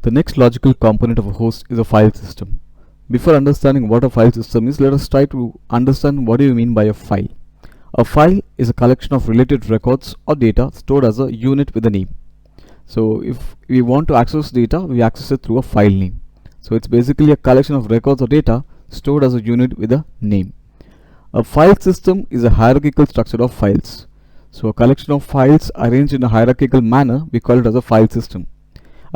The next logical component of a host is a file system. Before understanding what a file system is, let us try to understand what do you mean by a file. A file is a collection of related records or data stored as a unit with a name. So if we want to access data, we access it through a file name. So it's basically a collection of records or data stored as a unit with a name. A file system is a hierarchical structure of files. So a collection of files arranged in a hierarchical manner, we call it as a file system.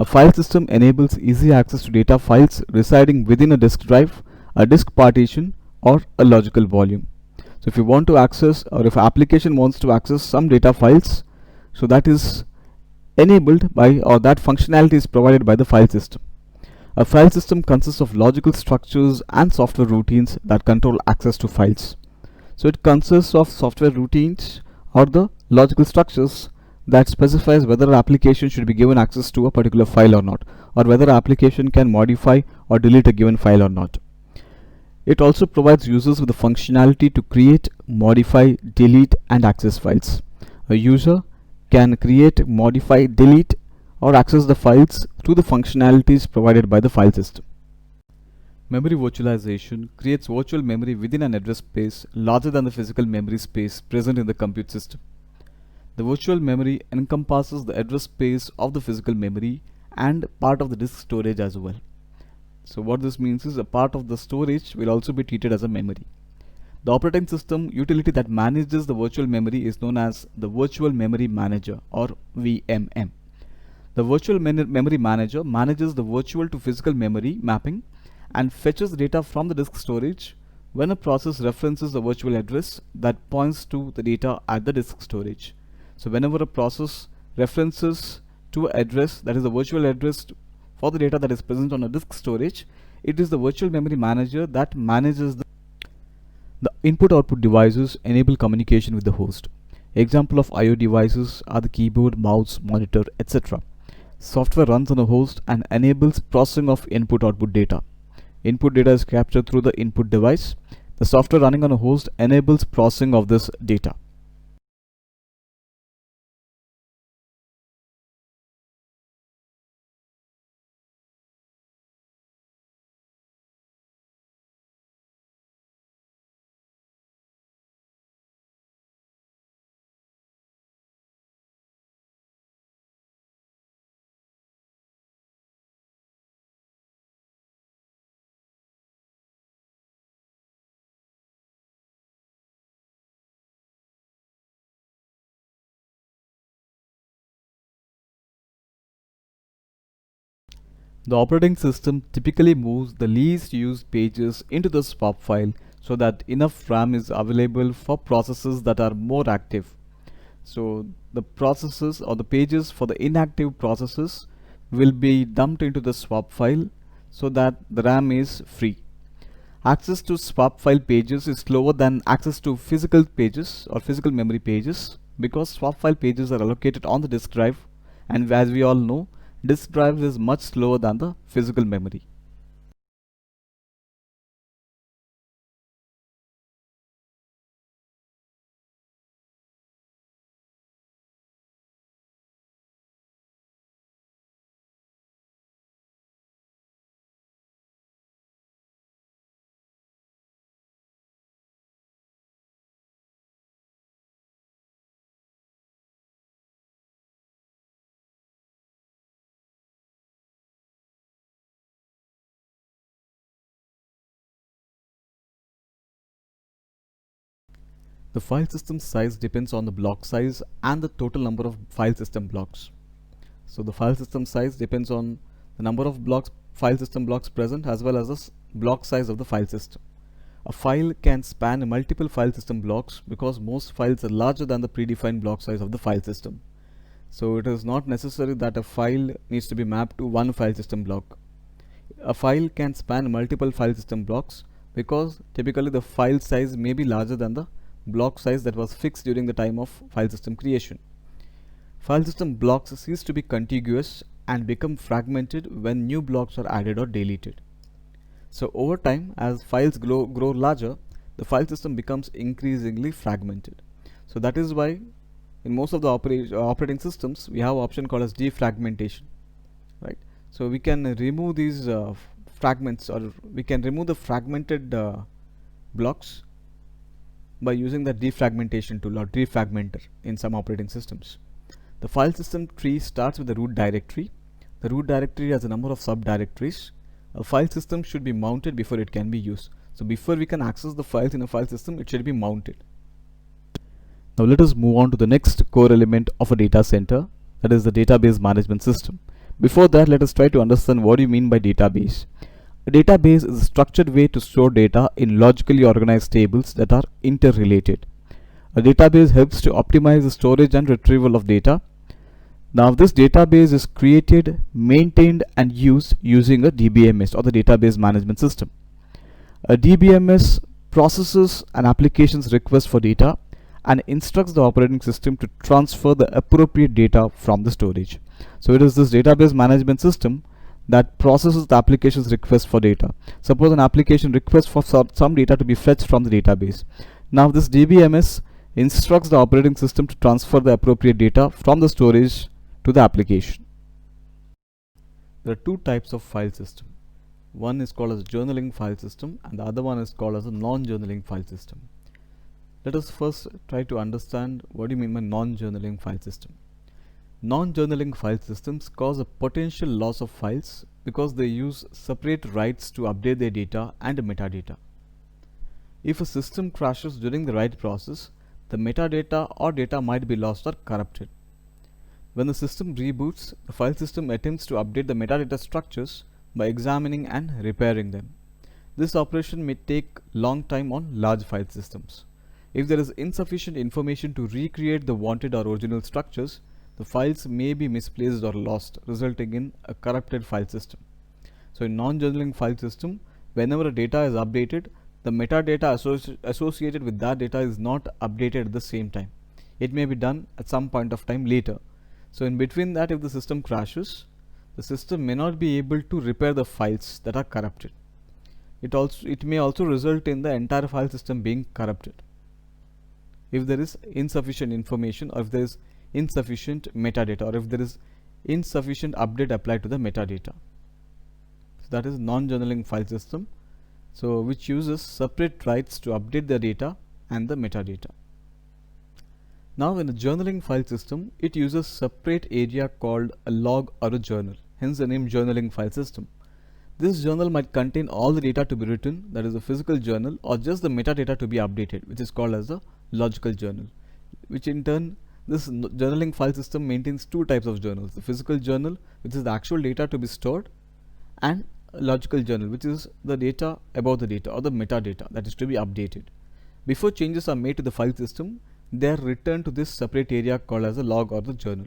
A file system enables easy access to data files residing within a disk drive, a disk partition, or a logical volume. So if you want to access, or if an application wants to access some data files, so that is enabled by, or that functionality is provided by the file system. A file system consists of logical structures and software routines that control access to files. So it consists of software routines or the logical structures that specifies whether an application should be given access to a particular file or not, or whether an application can modify or delete a given file or not. It also provides users with the functionality to create, modify, delete, and access files. A user can create, modify, delete, or access the files through the functionalities provided by the file system. Memory virtualization creates virtual memory within an address space larger than the physical memory space present in the compute system. The virtual memory encompasses the address space of the physical memory and part of the disk storage as well. So what this means is a part of the storage will also be treated as a memory. The operating system utility that manages the virtual memory is known as the Virtual Memory Manager, or VMM. The Virtual Memory Manager manages the virtual to physical memory mapping and fetches data from the disk storage when a process references a virtual address that points to the data at the disk storage. So whenever a process references to an address that is a virtual address for the data that is present on a disk storage, it is the Virtual Memory Manager that manages the input-output devices enable communication with the host. Example of I/O devices are the keyboard, mouse, monitor, etc. Software runs on a host and enables processing of input-output data. Input data is captured through the input device. The software running on a host enables processing of this data. The operating system typically moves the least used pages into the swap file so that enough RAM is available for processes that are more active. So the processes or the pages for the inactive processes will be dumped into the swap file so that the RAM is free. Access to swap file pages is slower than access to physical pages or physical memory pages because swap file pages are allocated on the disk drive, and as we all know, disk drive is much slower than the physical memory. The file system size depends on the block size and the total number of file system blocks. So the file system size depends on the number of file system blocks present as well as the block size of the file system. A file can span multiple file system blocks because most files are larger than the predefined block size of the file system. So it is not necessary that a file needs to be mapped to one file system block. A file can span multiple file system blocks because typically the file size may be larger than the block size that was fixed during the time of file system creation. File system blocks cease to be contiguous and become fragmented when new blocks are added or deleted. So over time, as files grow larger, the file system becomes increasingly fragmented. So that is why in most of the operating systems we have an option called as defragmentation, right? So we can remove these fragments, or we can remove the fragmented blocks by using the defragmentation tool or defragmenter in some operating systems. The file system tree starts with the root directory. The root directory has a number of subdirectories. A file system should be mounted before it can be used. So before we can access the files in a file system, it should be mounted. Now let us move on to the next core element of a data center, that is the database management system. Before that, let us try to understand what you mean by database. A database is a structured way to store data in logically organized tables that are interrelated. A database helps to optimize the storage and retrieval of data. Now this database is created, maintained and used using a DBMS, or the database management system. A DBMS processes an application's request for data and instructs the operating system to transfer the appropriate data from the storage. So it is this database management system that processes the application's request for data. Suppose an application requests for some data to be fetched from the database. Now this DBMS instructs the operating system to transfer the appropriate data from the storage to the application. There are two types of file system. One is called as journaling file system and the other one is called as a non-journaling file system. Let us first try to understand what do you mean by non-journaling file system. Non-journaling file systems cause a potential loss of files because they use separate writes to update their data and metadata. If a system crashes during the write process, the metadata or data might be lost or corrupted. When the system reboots, the file system attempts to update the metadata structures by examining and repairing them. This operation may take long time on large file systems. If there is insufficient information to recreate the wanted or original structures, the files may be misplaced or lost, resulting in a corrupted file system. So in non-journaling file system, whenever a data is updated, the metadata associated with that data is not updated at the same time. It may be done at some point of time later. So in between that, if the system crashes, the system may not be able to repair the files that are corrupted. It may also result in the entire file system being corrupted if there is insufficient information, or if there is insufficient metadata, or if there is insufficient update applied to the metadata. So that is non-journaling file system, so which uses separate writes to update the data and the metadata. Now in a journaling file system, it uses separate area called a log or a journal, hence the name journaling file system. This journal might contain all the data to be written, that is a physical journal, or just the metadata to be updated, which is called as a logical journal, which in turn this journaling file system maintains two types of journals: the physical journal, which is the actual data to be stored, and a logical journal, which is the data about the data or the metadata that is to be updated. Before changes are made to the file system, they are returned to this separate area called as a log or the journal.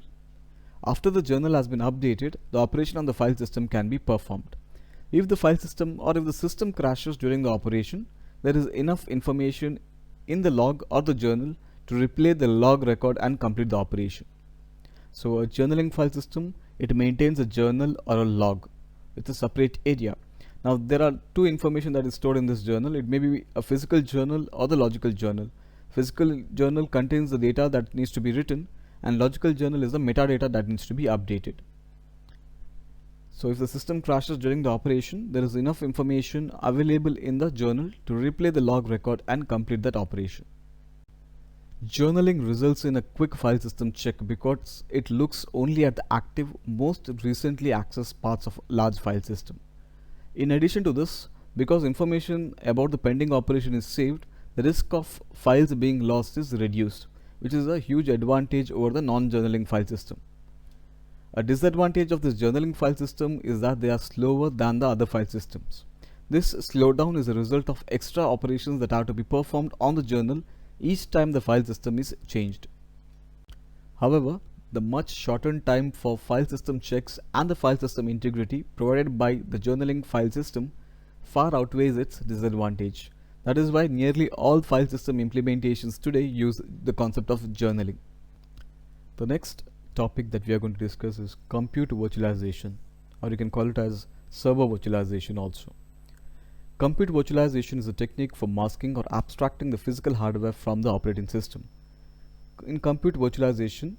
After the journal has been updated, the operation on the file system can be performed. If the file system or if the system crashes during the operation, there is enough information in the log or the journal to replay the log record and complete the operation. So a journaling file system, it maintains a journal or a log with a separate area. Now there are two information that is stored in this journal. It may be a physical journal or the logical journal. Physical journal contains the data that needs to be written, and logical journal is the metadata that needs to be updated. So if the system crashes during the operation, there is enough information available in the journal to replay the log record and complete that operation. Journaling results in a quick file system check because it looks only at the active, most recently accessed parts of large file system. In addition to this, because information about the pending operation is saved, the risk of files being lost is reduced, which is a huge advantage over the non-journaling file system. A disadvantage of this journaling file system is that they are slower than the other file systems. This slowdown is a result of extra operations that have to be performed on the journal each time the file system is changed. However, the much shortened time for file system checks and the file system integrity provided by the journaling file system far outweighs its disadvantage. That is why nearly all file system implementations today use the concept of journaling. The next topic that we are going to discuss is compute virtualization, or you can call it as server virtualization also. Compute virtualization is a technique for masking or abstracting the physical hardware from the operating system. In compute virtualization,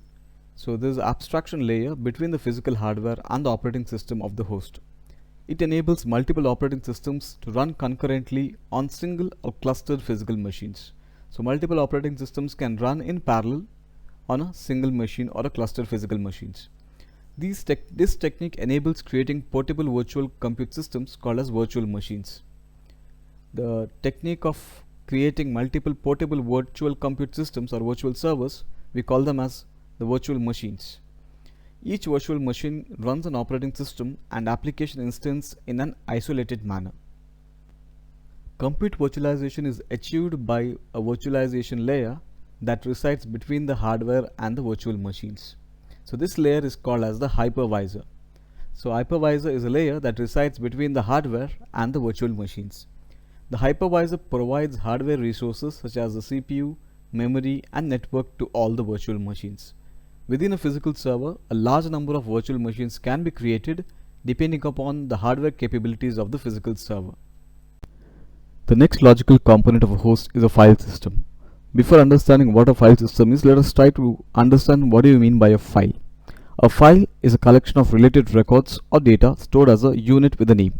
so there is an abstraction layer between the physical hardware and the operating system of the host. It enables multiple operating systems to run concurrently on single or clustered physical machines. So multiple operating systems can run in parallel on a single machine or a cluster physical machines. This technique enables creating portable virtual compute systems called as virtual machines. The technique of creating multiple portable virtual compute systems or virtual servers, we call them as the virtual machines. Each virtual machine runs an operating system and application instance in an isolated manner. Compute virtualization is achieved by a virtualization layer that resides between the hardware and the virtual machines. So this layer is called as the hypervisor. So hypervisor is a layer that resides between the hardware and the virtual machines. The hypervisor provides hardware resources such as the CPU, memory and network to all the virtual machines. Within a physical server, a large number of virtual machines can be created depending upon the hardware capabilities of the physical server. The next logical component of a host is a file system. Before understanding what a file system is, let us try to understand what do you mean by a file. A file is a collection of related records or data stored as a unit with a name.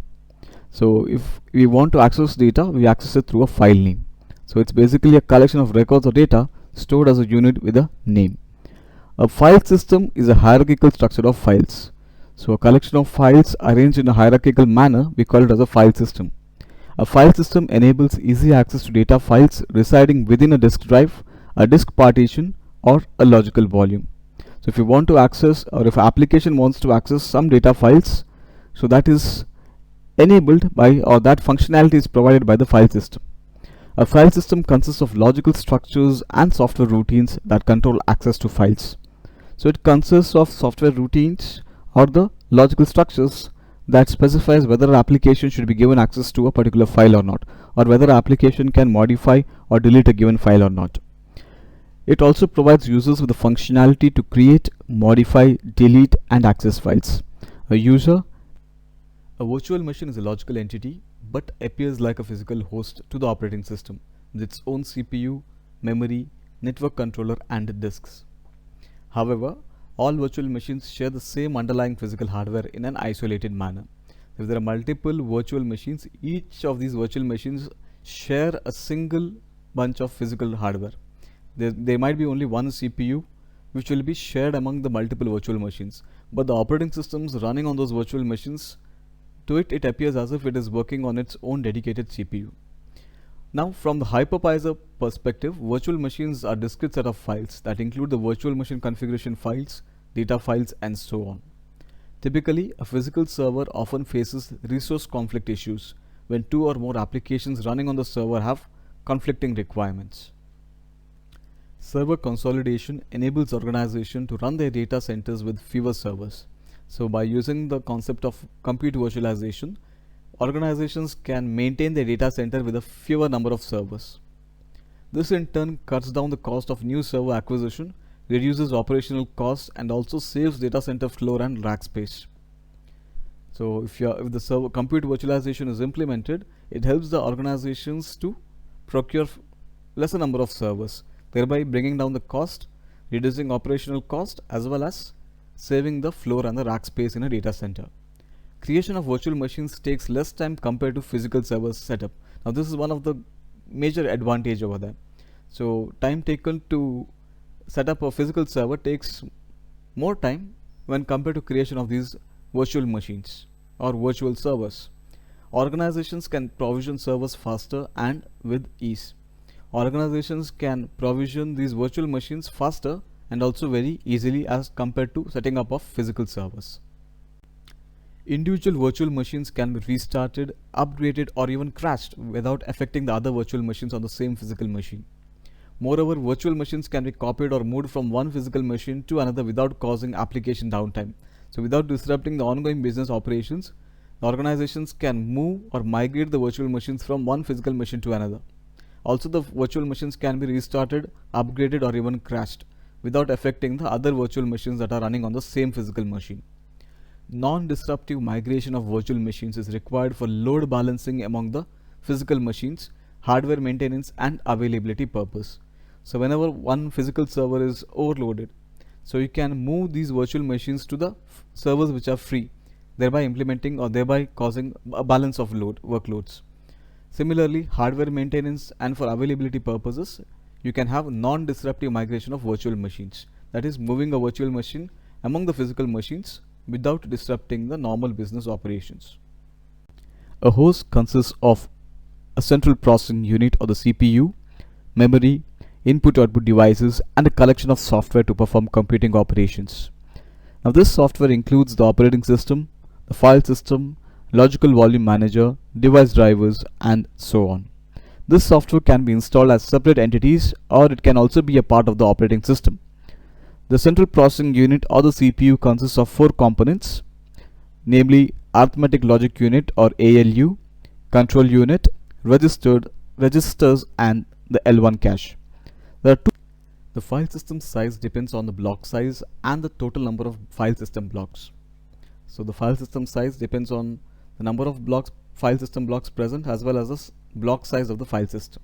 So if we want to access data, we access it through a file name. So it's basically a collection of records or data stored as a unit with a name. A file system is a hierarchical structure of files. So a collection of files arranged in a hierarchical manner, we call it as a file system. A file system enables easy access to data files residing within a disk drive, a disk partition, or a logical volume. So if you want to access, or if an application wants to access some data files, so that is enabled by, or that functionality is provided by the file system. A file system consists of logical structures and software routines that control access to files. So it consists of software routines or the logical structures that specifies whether an application should be given access to a particular file or not, or whether an application can modify or delete a given file or not. It also provides users with the functionality to create, modify, delete and access files. A virtual machine is a logical entity but appears like a physical host to the operating system with its own CPU, memory, network controller and disks. However, all virtual machines share the same underlying physical hardware in an isolated manner. If there are multiple virtual machines, each of these virtual machines share a single bunch of physical hardware. There might be only one CPU which will be shared among the multiple virtual machines, but the operating systems running on those virtual machines, to it appears as if it is working on its own dedicated CPU. Now, from the hypervisor perspective, virtual machines are discrete set of files that include the virtual machine configuration files, data files, and so on. Typically, a physical server often faces resource conflict issues when two or more applications running on the server have conflicting requirements. Server consolidation enables organizations to run their data centers with fewer servers. So by using the concept of compute virtualization, organizations can maintain their data center with a fewer number of servers. This in turn cuts down the cost of new server acquisition, reduces operational costs and also saves data center floor and rack space. So if the server compute virtualization is implemented, it helps the organizations to procure lesser number of servers, thereby bringing down the cost, reducing operational cost as well as saving the floor and the rack space in a data center. Creation of virtual machines takes less time compared to physical server setup. Now this is one of the major advantage over there. So time taken to set up a physical server takes more time when compared to creation of these virtual machines or virtual servers. Organizations can provision servers faster and with ease. Organizations can provision these virtual machines faster and also very easily as compared to setting up of physical servers. Individual virtual machines can be restarted, upgraded or even crashed without affecting the other virtual machines on the same physical machine. Moreover, virtual machines can be copied or moved from one physical machine to another without causing application downtime. So without disrupting the ongoing business operations, the organizations can move or migrate the virtual machines from one physical machine to another. Also, the virtual machines can be restarted, upgraded or even crashed without affecting the other virtual machines that are running on the same physical machine. Non-disruptive migration of virtual machines is required for load balancing among the physical machines, hardware maintenance and availability purpose. So whenever one physical server is overloaded, so you can move these virtual machines to the servers which are free, thereby implementing or thereby causing a balance of workloads. Similarly, hardware maintenance and for availability purposes, you can have non-disruptive migration of virtual machines. That is, moving a virtual machine among the physical machines without disrupting the normal business operations. A host consists of a central processing unit or the CPU, memory, input-output devices, and a collection of software to perform computing operations. Now this software includes the operating system, the file system, logical volume manager, device drivers, and so on. This software can be installed as separate entities, or it can also be a part of the operating system. The central processing unit or the CPU consists of 4 components, namely arithmetic logic unit or ALU, control unit, registers, and the L1 cache. There are two. The file system size depends on the block size and the total number of file system blocks. So the file system size depends on the number of file system blocks present, as well as the block size of the file system.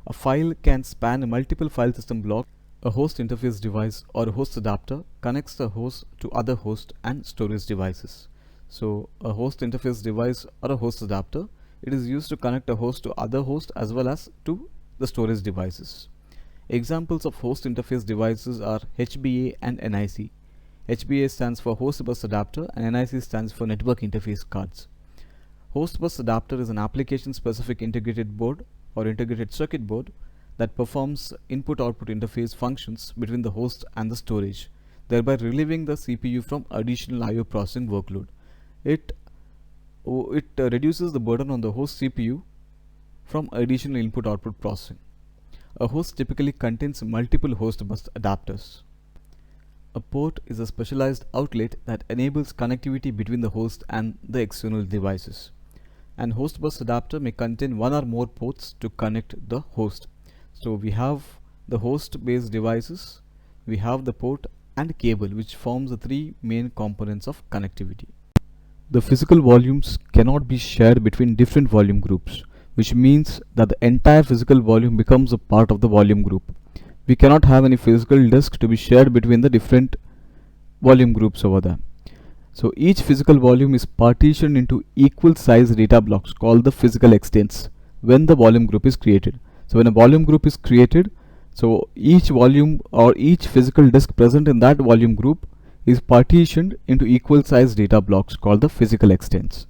A file can span multiple file system blocks. A host interface device or a host adapter connects the host to other host and storage devices. So a host interface device or a host adapter, it is used to connect a host to other host as well as to the storage devices. Examples of host interface devices are HBA and NIC. HBA stands for host bus adapter and NIC stands for network interface cards. Host bus adapter is an application specific integrated board or integrated circuit board that performs input-output interface functions between the host and the storage, thereby relieving the CPU from additional I/O processing workload. It reduces the burden on the host CPU from additional input-output processing. A host typically contains multiple host bus adapters. A port is a specialized outlet that enables connectivity between the host and the external devices. And host bus adapter may contain one or more ports to connect the host. So we have the host based devices, we have the port and cable, which forms the 3 main components of connectivity. The physical volumes cannot be shared between different volume groups, which means that the entire physical volume becomes a part of the volume group. We cannot have any physical disk to be shared between the different volume groups over there. So each physical volume is partitioned into equal size data blocks called the physical extents when the volume group is created. So when a volume group is created, so each volume or each physical disk present in that volume group is partitioned into equal size data blocks called the physical extents.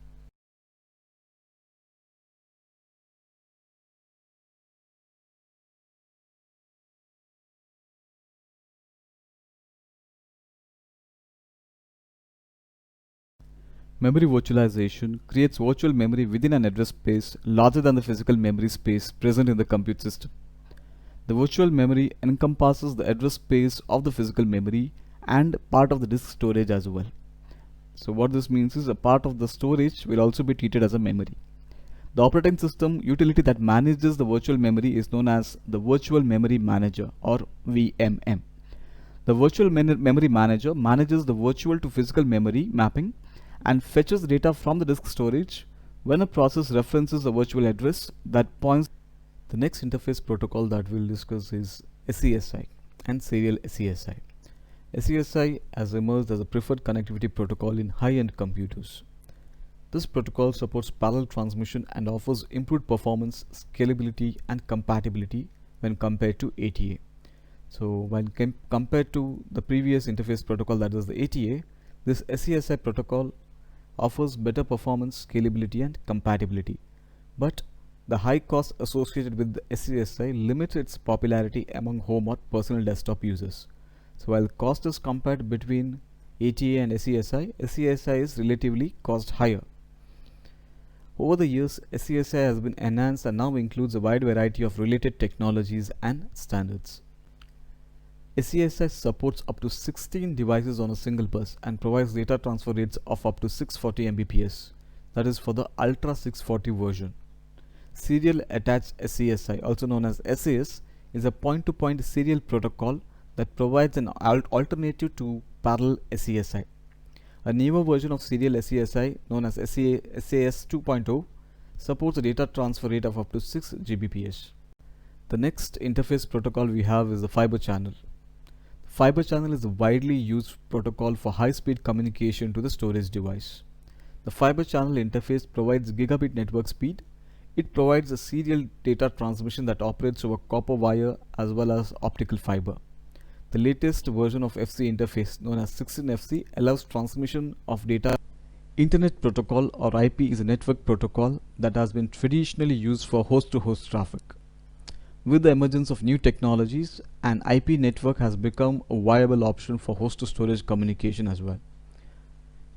Memory virtualization creates virtual memory within an address space larger than the physical memory space present in the compute system. The virtual memory encompasses the address space of the physical memory and part of the disk storage as well. So what this means is a part of the storage will also be treated as a memory. The operating system utility that manages the virtual memory is known as the Virtual Memory Manager or VMM. The Virtual Memory Manager manages the virtual to physical memory mapping and fetches data from the disk storage when a process references a virtual address that points. The next interface protocol that we'll discuss is SCSI and serial SCSI. SCSI has emerged as a preferred connectivity protocol in high-end computers. This protocol supports parallel transmission and offers improved performance, scalability, and compatibility when compared to ATA. So when compared to the previous interface protocol, that is the ATA, this SCSI protocol offers better performance, scalability, and compatibility. But the high cost associated with the SCSI limits its popularity among home or personal desktop users. So while cost is compared between ATA and SCSI, SCSI is relatively cost higher. Over the years, SCSI has been enhanced and now includes a wide variety of related technologies and standards. SCSI supports up to 16 devices on a single bus and provides data transfer rates of up to 640 Mbps, that is for the Ultra 640 version. Serial Attached SCSI, also known as SAS, is a point-to-point serial protocol that provides an alternative to parallel SCSI. A newer version of serial SCSI, known as SAS 2.0, supports a data transfer rate of up to 6 Gbps. The next interface protocol we have is the fiber channel. Fiber channel is a widely used protocol for high-speed communication to the storage device. The fiber channel interface provides gigabit network speed. It provides a serial data transmission that operates over copper wire as well as optical fiber. The latest version of FC interface, known as 16FC, allows transmission of data. Internet Protocol, or IP, is a network protocol that has been traditionally used for host-to-host traffic. With the emergence of new technologies, an IP network has become a viable option for host-to-storage communication as well.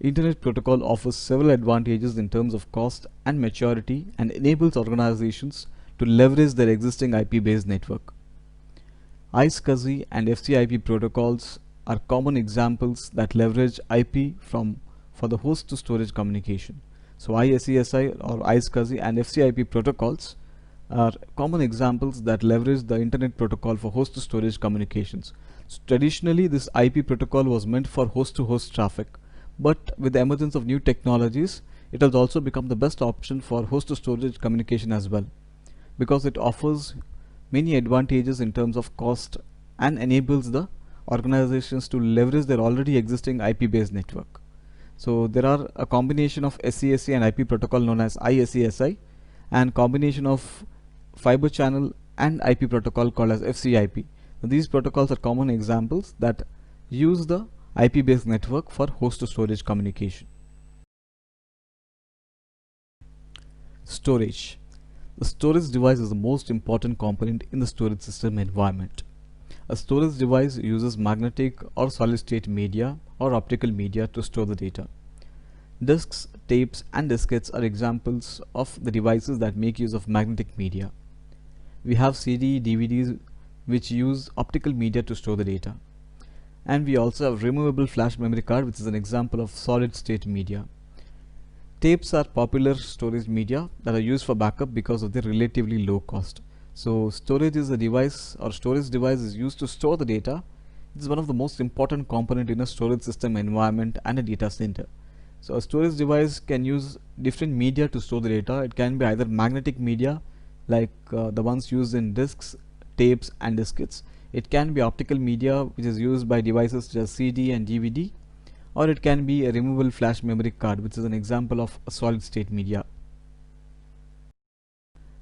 Internet Protocol offers several advantages in terms of cost and maturity and enables organizations to leverage their existing IP-based network. iSCSI and FCIP protocols are common examples that leverage IP for the host-to-storage communication. So iSCSI or iSCSI and FCIP protocols are common examples that leverage the Internet Protocol for host-to-storage communications. So traditionally, this IP protocol was meant for host-to-host traffic, but with the emergence of new technologies, it has also become the best option for host-to-storage communication as well, because it offers many advantages in terms of cost and enables the organizations to leverage their already existing IP-based network. So there are a combination of SCSI and IP protocol known as iSCSI, and combination of fiber channel and IP protocol called as FCIP. Now, these protocols are common examples that use the IP-based network for host-to-storage communication. Storage. The storage device is the most important component in the storage system environment. A storage device uses magnetic or solid-state media or optical media to store the data. Disks, tapes, and diskettes are examples of the devices that make use of magnetic media. We have CD, DVDs, which use optical media to store the data. And we also have removable flash memory card, which is an example of solid-state media. Tapes are popular storage media that are used for backup because of their relatively low cost. So storage is a device, or storage device is used to store the data. It is one of the most important component in a storage system environment and a data center. So a storage device can use different media to store the data. It can be either magnetic media, like the ones used in disks, tapes, and diskettes. It can be optical media, which is used by devices such as CD and DVD, or it can be a removable flash memory card, which is an example of a solid-state media.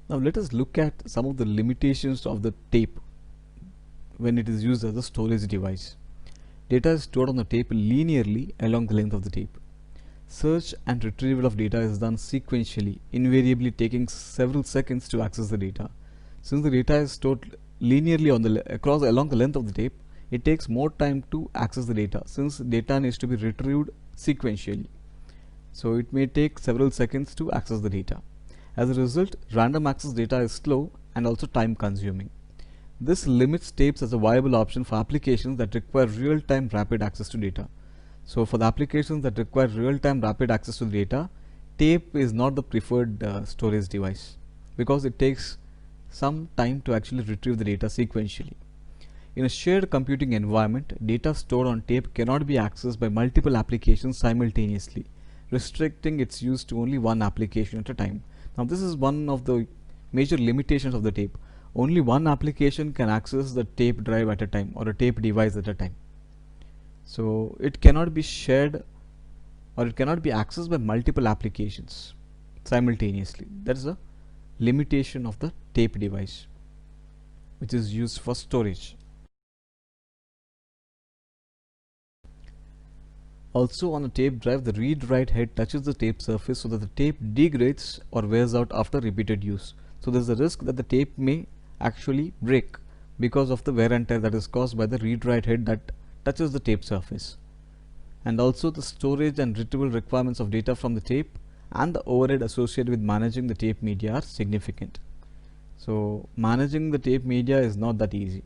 Now let us look at some of the limitations of the tape when it is used as a storage device. Data is stored on the tape linearly along the length of the tape. Search and retrieval of data is done sequentially, invariably taking several seconds to access the data. Since the data is stored linearly along the length of the tape, it takes more time to access the data, since data needs to be retrieved sequentially. So it may take several seconds to access the data. As a result, random access data is slow and also time consuming. This limits tapes as a viable option for applications that require real-time rapid access to data. So for the applications that require real-time rapid access to the data, tape is not the preferred storage device, because it takes some time to actually retrieve the data sequentially. In a shared computing environment, data stored on tape cannot be accessed by multiple applications simultaneously, restricting its use to only one application at a time. Now this is one of the major limitations of the tape. Only one application can access the tape drive at a time, or a tape device at a time. So it cannot be shared, or it cannot be accessed by multiple applications simultaneously. That is a limitation of the tape device, which is used for storage. Also, on a tape drive, the read-write head touches the tape surface so that the tape degrades or wears out after repeated use. So there is a risk that the tape may actually break because of the wear and tear that is caused by the read-write head that touches the tape surface. And also, the storage and retrieval requirements of data from the tape and the overhead associated with managing the tape media are significant. So managing the tape media is not that easy.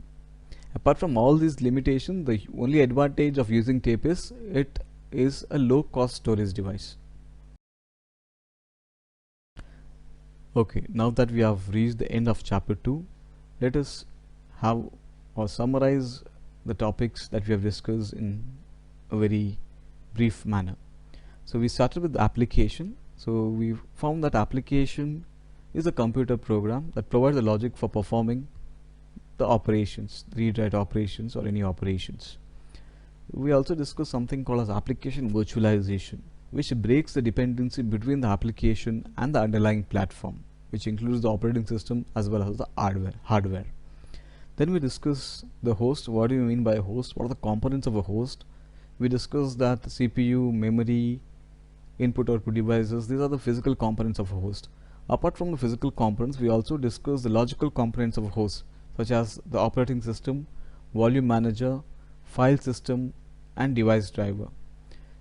Apart from all these limitations, the only advantage of using tape is it is a low cost storage device. Okay, now that we have reached the end of chapter 2, let us have or summarize the topics that we have discussed in a very brief manner. So we started with the application. So we found that application is a computer program that provides the logic for performing the operations, read-write operations or any operations. We also discussed something called as application virtualization, which breaks the dependency between the application and the underlying platform, which includes the operating system as well as the hardware. Then we discuss the host. What do you mean by a host? What are the components of a host? We discussed that the CPU, memory, input-output devices, these are the physical components of a host. Apart from the physical components, we also discuss the logical components of a host, such as the operating system, volume manager, file system, and device driver.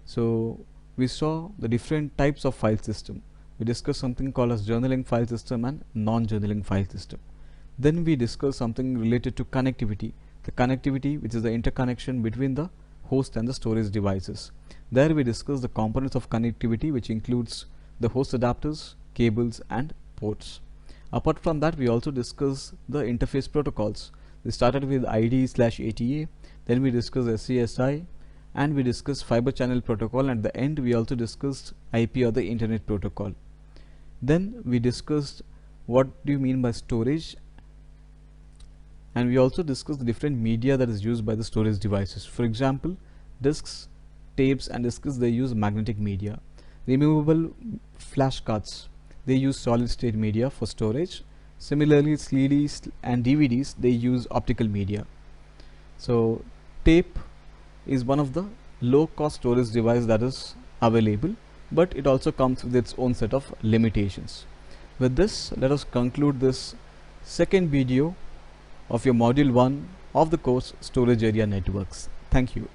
So we saw the different types of file system. We discussed something called as journaling file system and non-journaling file system. Then we discussed something related to connectivity. The connectivity, which is the interconnection between the host and the storage devices. There we discussed the components of connectivity, which includes the host adapters, cables, and ports. Apart from that, we also discussed the interface protocols. We started with IDE/ATA, then we discussed SCSI, and we discussed fiber channel protocol, and at the end we also discussed IP or the internet protocol. Then we discussed what do you mean by storage, and we also discussed the different media that is used by the storage devices. For example, disks, tapes, and disks, they use magnetic media. Removable flash cards, they use solid state media for storage. Similarly, CDs and DVDs, they use optical media. So tape is one of the low cost storage device that is available, but it also comes with its own set of limitations. With this, let us conclude this second video of your module 1 of the course Storage Area Networks. Thank you.